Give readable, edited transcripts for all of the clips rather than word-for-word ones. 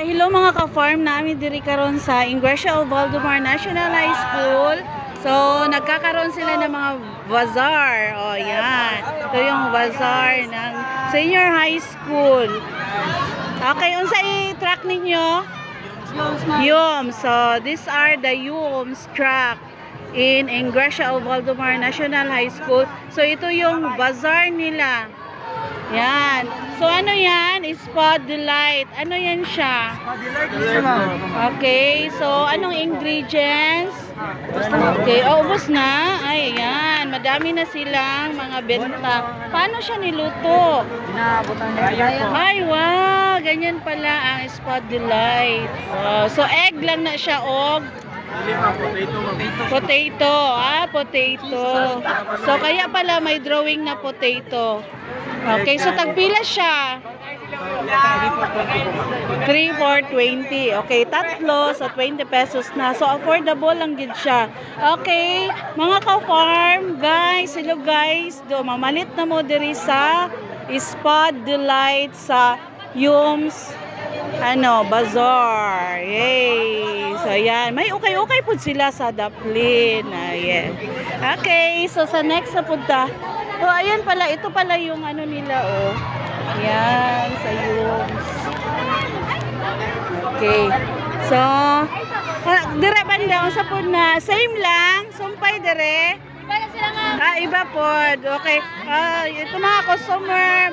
Hello mga ka-farm namin diri karon sa Iglesia of Valdemar National High School. So, nagkakaroon sila ng mga bazaar. O, yan. Ito yung bazaar ng senior high school. Okay, unsa i-track ninyo? Yums. So, these are the Yums track in Iglesia of Valdemar National High School. So, ito yung bazaar nila. Yan. So, ano yan? Spot Delight. Ano yan siya? Okay. So, anong ingredients? Okay. Oh, ubos na. Ay, yan. Madami na silang mga benta. Paano siya niluto? Ay, wow. Ganyan pala ang Spot Delight. Wow. So, egg lang na siya, og potato. Potato. So, kaya pala may drawing na potato. Okay, so tagpila siya. 3 for 20. Okay, tatlo sa 20 pesos na. So, affordable lang din siya. Okay, mga ka-farm, guys, hello guys. Mamalit na mo diri sa Spot Delight sa Yums Bazaar. Yay! So, yan. May ukay-ukay po sila sa Daplin. Ayan. Okay, so sa next na punta. Oh, ayan pala. Ito pala yung ano nila, oh. Ayan, sa Yums. Okay. So, dire banda, sa po na. Same lang. Sumpay dire. Iba po. Okay. Ito mga customer.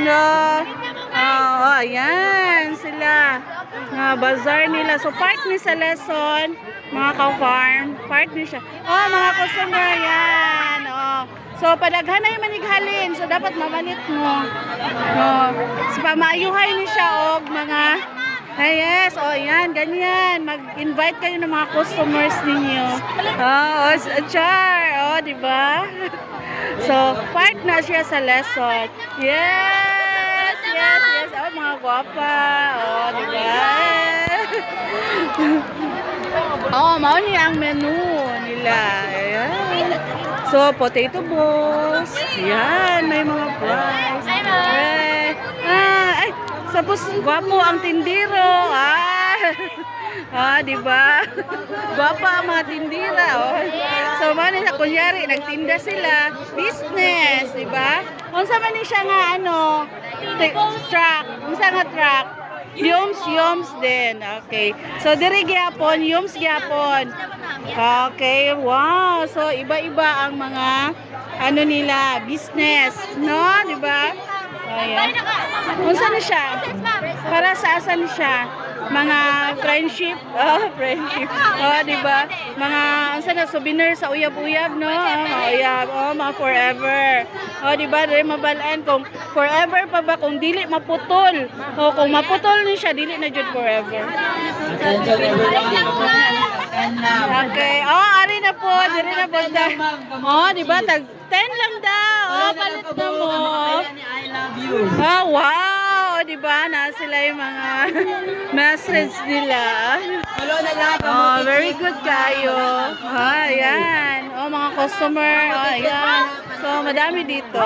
No. Ayan sila. Bazaar nila. So, part ni sa lesson. Mga ka-farm. Part ni siya. Mga customer. Yan. So, padaghan na yung manighalin. So, dapat mamalit mo. So, pamaayuhay ni siya og mga yes, yan, ganyan. Mag-invite kayo ng mga customers ninyo. Char. Diba? So, part na siya sa lesson. Yes. Mga guwapa. Diba? Mao niya ang menu nila. Ayan. So, potato balls. Yan, may mga fries. Tapos, gwapo ang tindiro. Diba? Gwapo ang mga tindira. So, na kunyari, nagtinda sila. Business, diba? Kung sa man siya nga, truck. Kung sa nga truck. Yums din. Okay. So, diri gyapon, Yums gyapon. Okay, wow. So, iba-iba ang mga nila, business, no? Diba? Ayan. Unsa na siya? Para sa asan siya? Mga friendship. Friendship. Diba? Mga, unsa na, souvenir sa uyab-uyab, no? Uyab. Mga forever. Diba? Dahil mabalaan kung forever pa ba, kung dili maputol. Kung maputol ni siya, dili na jud forever. Okay. Ari na po. Dili na po. Diba? Tag 10 lang daw. Palit na mo. Wow. Diba? Na sila yung mga message nila. Very good kayo. Ayan. Mga customer. Ayan. So, madami dito.